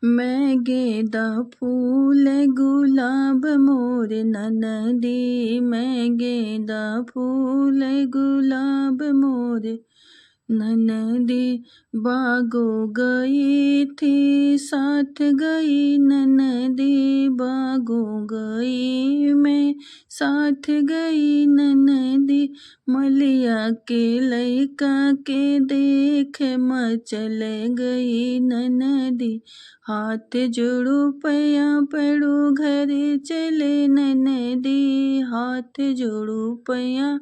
मैं गेंदा फूल गुलाब मोर ननदी, मैं गेंदा फूल गुलाब मोर ननदी। बागो गई थी साथ गई ननदी, बागो गई मैं साथ गई ननदी। मलिया के लइका के देख मचल गई ननदी। हाथ जोड़ो पैया पड़ो घर चले ननदी, हाथ जोड़ो पैया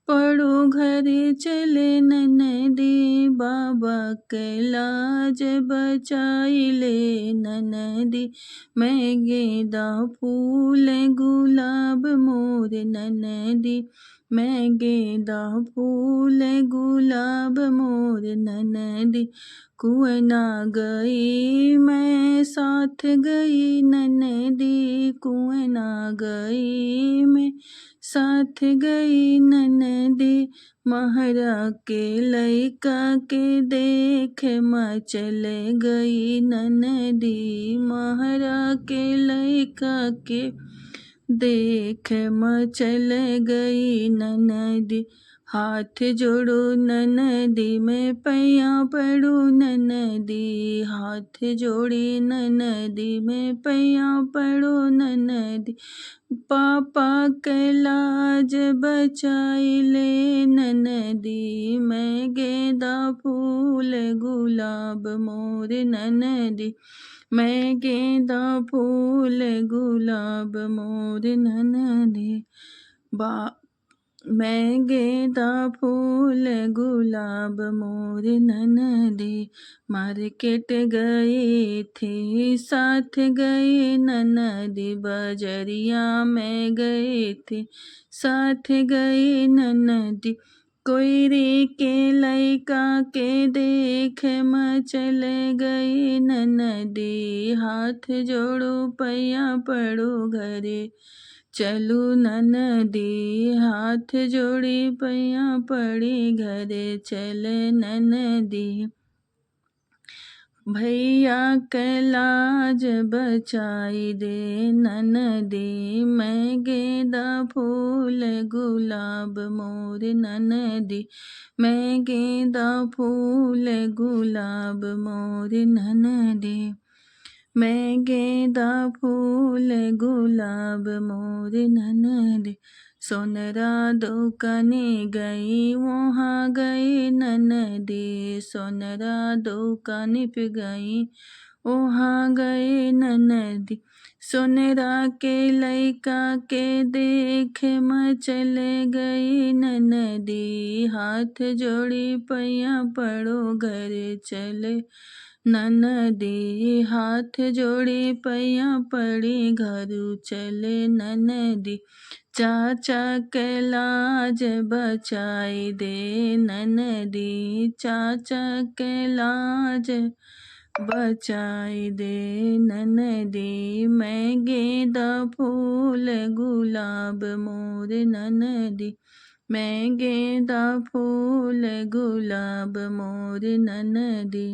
पड़ो घर चले ननदी। बाबा कैलाज बचाई ले ननदी, मैं गेंदा फूल गुलाब मोर ननदी, मैं गेंदा फूल गुलाब मोर ननदी। कुएं ना गई मैं साथ गई ननदी, कुएं ना गई मैं साथ गई ननदी। महरा के लइका के देख मचल गई ननदी, महरा के लइका के देख मचल गई ननदी। हाथ जोड़ो ननदी मैं पैया पड़ू ननदी, हाथ जोड़ी ननदी मैं पैया पड़ो ननदी। पापा कैलाज बचाई ले ननदी, मैं गेंदा फूल गुलाब मोर ननदी, मैं गेंदा फूल गुलाब मोर ननदी। बा मैं गेंदा फूल गुलाब मोर ननदी। मार्केट गई थी साथ गई ननदी, बजरिया में गई थी साथ गई ननदी। कोयरी के लइका के देख मचल गई ननदी, हाथ जोड़ो पैया पड़ो घरे चलू ननदी, हाथ जोड़ी पैया पड़ी घरे चले ननदी। भैया कैलाज बचाई दे ननदी, मैं गेंदा फूल गुलाब मोर ननदी, मैं गेंदा फूल गुलाब मोर ननदी, मैं गेंदा फूल गुलाब मोर ननदी। सोनरा दुकाने गई वहाँ गई ननदी, सोनरा दुकाने पे गई वहाँ गई ननदी। सोनरा के लइका के देख मचल गई ननदी, हाथ जोड़ी पैया पड़ो घर चले ननदी, हाथ जोड़ी पैया पड़ी घर चले ननदी। चाचा कैलाज बचाई दे ननदी, चाचा कैलाज बचाई दे ननदी, मैं गेंदा फूल गुलाब मोर ननदी, मैं गेंदा फूल गुलाब मोर ननदी।